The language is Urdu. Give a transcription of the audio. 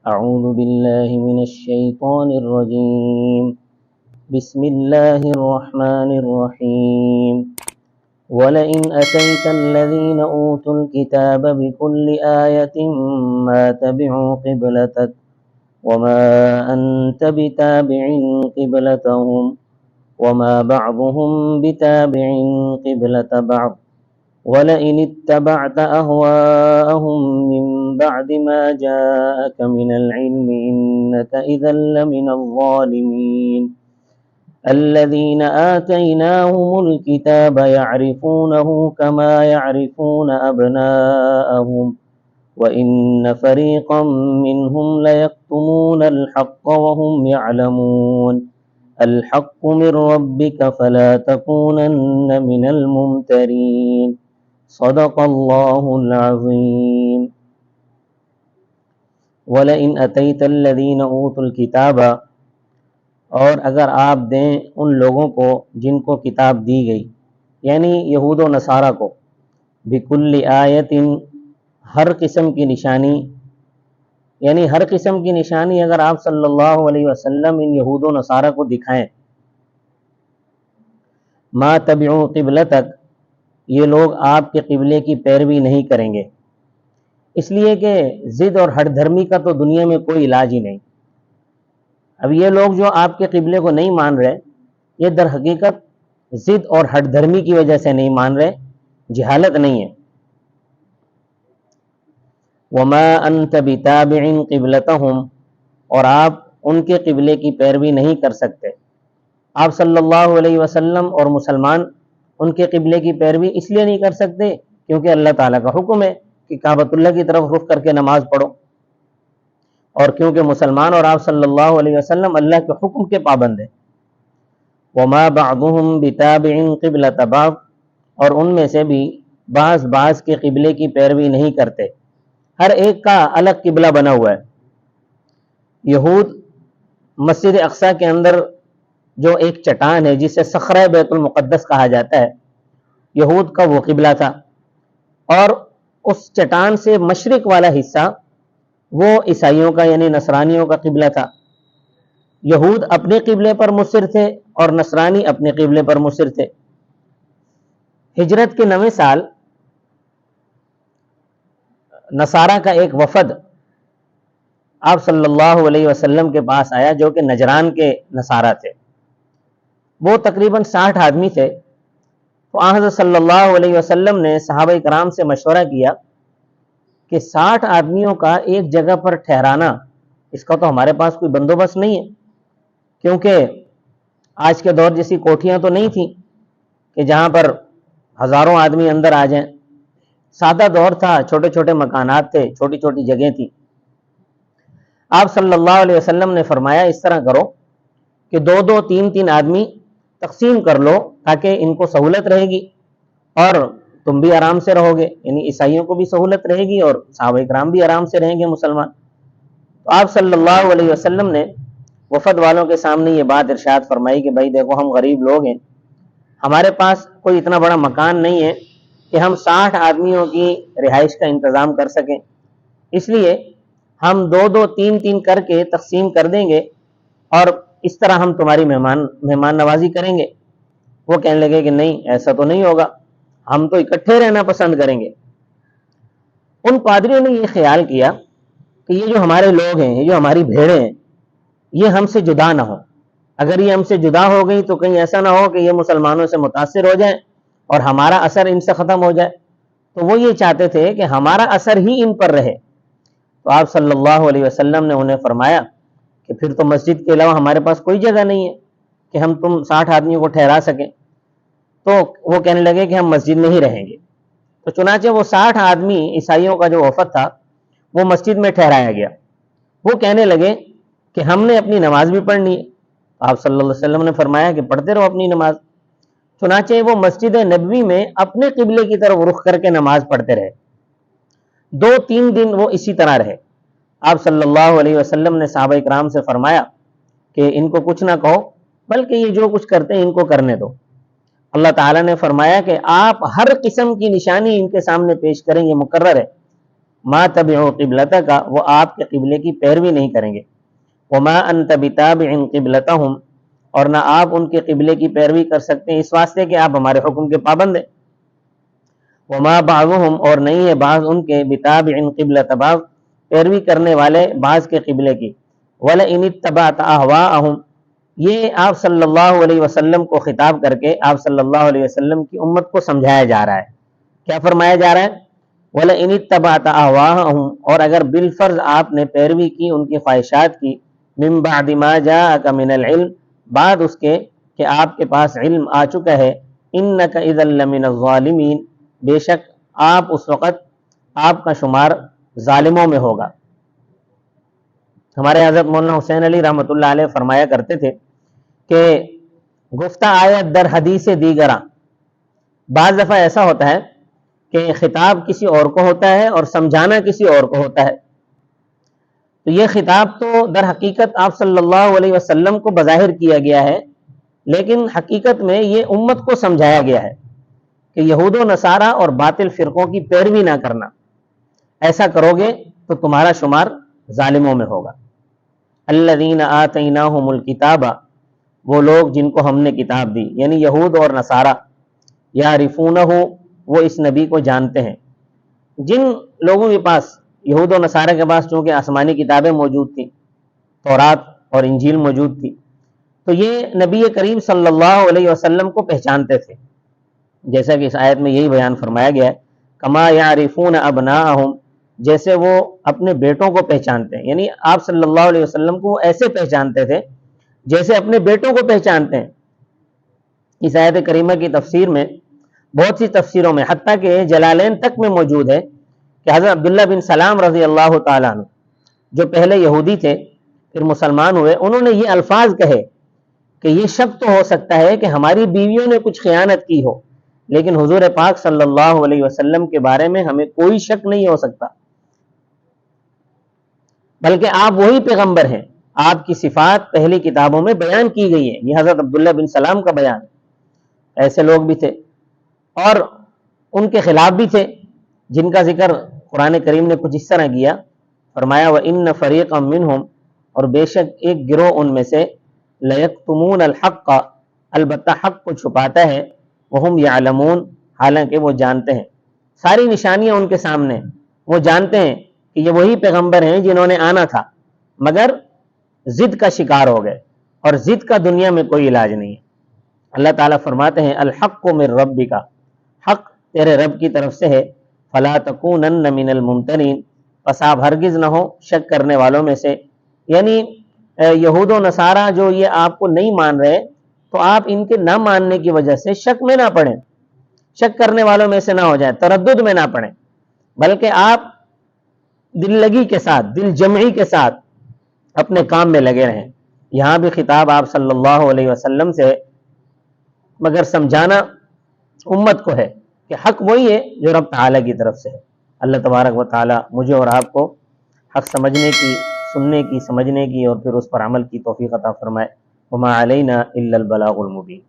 اعوذ باللہ من الشیطان الرجیم بسم اللہ الرحمن الرحیم وَلَئِنْ أَتَيْتَ الَّذِينَ أُوتُوا الْكِتَابَ بِكُلِّ آيَةٍ مَا تَبِعُوا قِبْلَتَكَ وَمَا أَنْتَ بِتَابِعٍ قِبْلَتَهُمْ وَمَا بَعْضُهُمْ بِتَابِعٍ قِبْلَةَ بَعْضٍ وَلَئِنِ اتَّبَعْتَ أَهْوَاءَهُمْ مِنْ بَعْدِ مَا جَاءَكَ مِنَ الْعِلْمِ إِنَّكَ إِذًا لَمِنَ الظَّالِمِينَ الذين آتيناهم الكتاب يعرفونه كما يعرفون أبناءهم وإن فريقا منهم ليكتمون الحق وهم يعلمون الحق من ربك فلا تكونن من الممترين صدق الله العظيم ولئن أتيت الذين أوتوا الكتاب، اور اگر آپ دیں ان لوگوں کو جن کو کتاب دی گئی، یعنی یہود و نصارہ کو، بکل آیت، ہر قسم کی نشانی، یعنی ہر قسم کی نشانی اگر آپ صلی اللہ علیہ وسلم ان یہود و نصارہ کو دکھائیں، ما تبعوا قبلتک، یہ لوگ آپ کے قبلے کی پیروی نہیں کریں گے، اس لیے کہ ضد اور ہٹ دھرمی کا تو دنیا میں کوئی علاج ہی نہیں۔ اب یہ لوگ جو آپ کے قبلے کو نہیں مان رہے، یہ در حقیقت ضد اور ہٹ دھرمی کی وجہ سے نہیں مان رہے، جہالت نہیں ہے۔ وَمَا أَنْتَ بِتَابِعٍ قِبْلَتَهُمْ، اور آپ ان کے قبلے کی پیروی نہیں کر سکتے۔ آپ صلی اللہ علیہ وسلم اور مسلمان ان کے قبلے کی پیروی اس لیے نہیں کر سکتے کیونکہ اللہ تعالیٰ کا حکم ہے کہ کعبۃ اللہ کی طرف رخ کر کے نماز پڑھو، اور کیونکہ مسلمان اور آپ صلی اللہ علیہ وسلم اللہ کے حکم کے پابند ہیں۔ وَمَا بَعْضُهُمْ بِتَابِعٍ قِبْلَةَ بَعْضٍ، اور ان میں سے بھی بعض کے قبلے کی پیروی نہیں کرتے، ہر ایک کا الگ قبلہ بنا ہوا ہے۔ یہود مسجد اقصیٰ کے اندر جو ایک چٹان ہے جسے صخرہ بیت المقدس کہا جاتا ہے، یہود کا وہ قبلہ تھا، اور اس چٹان سے مشرق والا حصہ وہ عیسائیوں کا یعنی نصرانیوں کا قبلہ تھا۔ یہود اپنے قبلے پر مصر تھے اور نصرانی اپنے قبلے پر مصر تھے۔ ہجرت کے 9ویں سال نصارہ کا ایک وفد آپ صلی اللہ علیہ وسلم کے پاس آیا جو کہ نجران کے نصارہ تھے، وہ تقریباً 60 آدمی تھے۔ تو حضرت صلی اللہ علیہ وسلم نے صحابہ کرام سے مشورہ کیا کہ 60 آدمیوں کا ایک جگہ پر ٹھہرانا، اس کا تو ہمارے پاس کوئی بندوبست نہیں ہے، کیونکہ آج کے دور جیسی کوٹھیاں تو نہیں تھیں کہ جہاں پر ہزاروں آدمی اندر آ جائیں، سادہ دور تھا، چھوٹے چھوٹے مکانات تھے، چھوٹی چھوٹی جگہیں تھیں۔ آپ صلی اللہ علیہ وسلم نے فرمایا اس طرح کرو کہ 2 3 آدمی تقسیم کر لو تاکہ ان کو سہولت رہے گی اور تم بھی آرام سے رہو گے، یعنی عیسائیوں کو بھی سہولت رہے گی اور صحابہ کرام بھی آرام سے رہیں گے مسلمان۔ تو آپ صلی اللہ علیہ وسلم نے وفد والوں کے سامنے یہ بات ارشاد فرمائی کہ بھائی دیکھو، ہم غریب لوگ ہیں، ہمارے پاس کوئی اتنا بڑا مکان نہیں ہے کہ ہم 60 آدمیوں کی رہائش کا انتظام کر سکیں، اس لیے ہم 2 3 کر کے تقسیم کر دیں گے اور اس طرح ہم تمہاری مہمان نوازی کریں گے۔ وہ کہنے لگے کہ نہیں، ایسا تو نہیں ہوگا، ہم تو اکٹھے رہنا پسند کریں گے۔ ان پادریوں نے یہ خیال کیا کہ یہ جو ہمارے لوگ ہیں، یہ جو ہماری بھیڑیں ہیں، یہ ہم سے جدا نہ ہو، اگر یہ ہم سے جدا ہو گئی تو کہیں ایسا نہ ہو کہ یہ مسلمانوں سے متاثر ہو جائیں اور ہمارا اثر ان سے ختم ہو جائے۔ تو وہ یہ چاہتے تھے کہ ہمارا اثر ہی ان پر رہے۔ تو آپ صلی اللہ علیہ وسلم نے انہیں فرمایا کہ پھر تو مسجد کے علاوہ ہمارے پاس کوئی جگہ نہیں ہے کہ ہم تم 60 آدمیوں کو ٹھہرا سکیں۔ تو وہ کہنے لگے کہ ہم مسجد میں ہی رہیں گے۔ تو چنانچہ وہ 60 آدمی عیسائیوں کا جو وفد تھا وہ مسجد میں ٹھہرایا گیا۔ وہ کہنے لگے کہ ہم نے اپنی نماز بھی پڑھنی ہے۔ آپ صلی اللہ علیہ وسلم نے فرمایا کہ پڑھتے رہو اپنی نماز۔ چنانچہ وہ مسجد نبوی میں اپنے قبلے کی طرف رخ کر کے نماز پڑھتے رہے۔ 2 3 دن وہ اسی طرح رہے۔ آپ صلی اللہ علیہ وسلم نے صحابہ کرام سے فرمایا کہ ان کو کچھ نہ کہو، بلکہ یہ جو کچھ کرتے ہیں ان کو کرنے دو۔ اللہ تعالیٰ نے فرمایا کہ آپ ہر قسم کی نشانی ان کے سامنے پیش کریں، یہ مقرر ہے۔ ما تبعوا قبلتک، وہ آپ کے قبلے کی پیروی نہیں کریں گے، وما انت بتابع قبلتہم، اور نہ آپ ان کے قبلے کی پیروی کر سکتے ہیں اس واسطے کہ آپ ہمارے حکم کے پابند ہیں، وما بعضهم، اور نہیں ہے بعض ان کے بتابع قبلۃ بعض پیروی کرنے والے بعض کے قبلے کی، ولئن اتبعت اہواءہم، یہ آپ صلی اللہ علیہ وسلم کو خطاب کر کے آپ صلی اللہ علیہ وسلم کی امت کو سمجھایا جا رہا ہے۔ کیا فرمایا جا رہا ہے؟ وَلَئِنِ اتَّبَعْتَ أَهْوَاءَهُمْ، اور اگر بالفرض آپ نے پیروی کی ان کی خواہشات کی، مِن بَعْدِ مَا جَاءَكَ مِنَ الْعِلْمِ، بعد اس کے کہ آپ کے پاس علم آ چکا ہے، إِنَّكَ إِذًا لَمِنَ الظَّالِمِينَ، بے شک آپ اس وقت آپ کا شمار ظالموں میں ہوگا۔ ہمارے حضرت مولانا حسین علی رحمۃ اللہ علیہ فرمایا کرتے تھے کہ گفتہ آیت در حدیث دیگراں، بعض دفعہ ایسا ہوتا ہے کہ خطاب کسی اور کو ہوتا ہے اور سمجھانا کسی اور کو ہوتا ہے، تو یہ خطاب تو در حقیقت آپ صلی اللہ علیہ وسلم کو بظاہر کیا گیا ہے، لیکن حقیقت میں یہ امت کو سمجھایا گیا ہے کہ یہود و نصارہ اور باطل فرقوں کی پیروی نہ کرنا، ایسا کرو گے تو تمہارا شمار ظالموں میں ہوگا۔ الذین آتیناہم الکتاب، وہ لوگ جن کو ہم نے کتاب دی، یعنی یہود اور نصارہ، یعرفونہ، وہ اس نبی کو جانتے ہیں۔ جن لوگوں کے پاس، یہود و نصارہ کے پاس چونکہ آسمانی کتابیں موجود تھیں، تورات اور انجیل موجود تھی، تو یہ نبی کریم صلی اللہ علیہ وسلم کو پہچانتے تھے، جیسا کہ اس آیت میں یہی بیان فرمایا گیا ہے، کما یعرفون ابناءہم، جیسے وہ اپنے بیٹوں کو پہچانتے ہیں، یعنی آپ صلی اللہ علیہ وسلم کو وہ ایسے پہچانتے تھے جیسے اپنے بیٹوں کو پہچانتے ہیں۔ اس آیت کریمہ کی تفسیر میں بہت سی تفسیروں میں، حتیٰ کہ جلالین تک میں موجود ہے کہ حضرت عبداللہ بن سلام رضی اللہ تعالیٰ عنہ، جو پہلے یہودی تھے پھر مسلمان ہوئے، انہوں نے یہ الفاظ کہے کہ یہ شک تو ہو سکتا ہے کہ ہماری بیویوں نے کچھ خیانت کی ہو، لیکن حضور پاک صلی اللہ علیہ وسلم کے بارے میں ہمیں کوئی شک نہیں ہو سکتا، بلکہ آپ وہی پیغمبر ہیں، آپ کی صفات پہلی کتابوں میں بیان کی گئی ہے۔ یہ حضرت عبداللہ بن سلام کا بیان ہے۔ ایسے لوگ بھی تھے اور ان کے خلاف بھی تھے جن کا ذکر قرآن کریم نے کچھ اس طرح کیا، فرمایا وَإِنَّ فَرِيقًا مِّنْهُمْ، اور بے شک ایک گروہ ان میں سے، لَيَكْتُمُونَ الْحَقَّ، البتہ حق کو چھپاتا ہے، وَهُمْ يَعْلَمُونَ، حالانکہ وہ جانتے ہیں، ساری نشانیاں ان کے سامنے، وہ جانتے ہیں کہ یہ وہی پیغمبر ہیں جنہوں نے آنا تھا، مگر ضد کا شکار ہو گئے، اور ضد کا دنیا میں کوئی علاج نہیں ہے۔ اللہ تعالیٰ فرماتے ہیں الحق من ربک، حق تیرے رب کی طرف سے ہے، فلا تکونن من الممترین، پس آپ ہرگز نہ ہو شک کرنے والوں میں سے، یعنی یہود و نصارہ جو یہ آپ کو نہیں مان رہے، تو آپ ان کے نہ ماننے کی وجہ سے شک میں نہ پڑیں، شک کرنے والوں میں سے نہ ہو جائیں، تردد میں نہ پڑیں، بلکہ آپ دل لگی کے ساتھ، دل جمعی کے ساتھ اپنے کام میں لگے رہیں۔ یہاں بھی خطاب آپ صلی اللہ علیہ وسلم سے ہے، مگر سمجھانا امت کو ہے کہ حق وہی ہے جو رب تعالیٰ کی طرف سے ہے۔ اللہ تبارک و تعالیٰ مجھے اور آپ کو حق سمجھنے کی، سننے کی، سمجھنے کی اور پھر اس پر عمل کی توفیق عطا فرمائے۔ وما علینا الا البلاغ المبین۔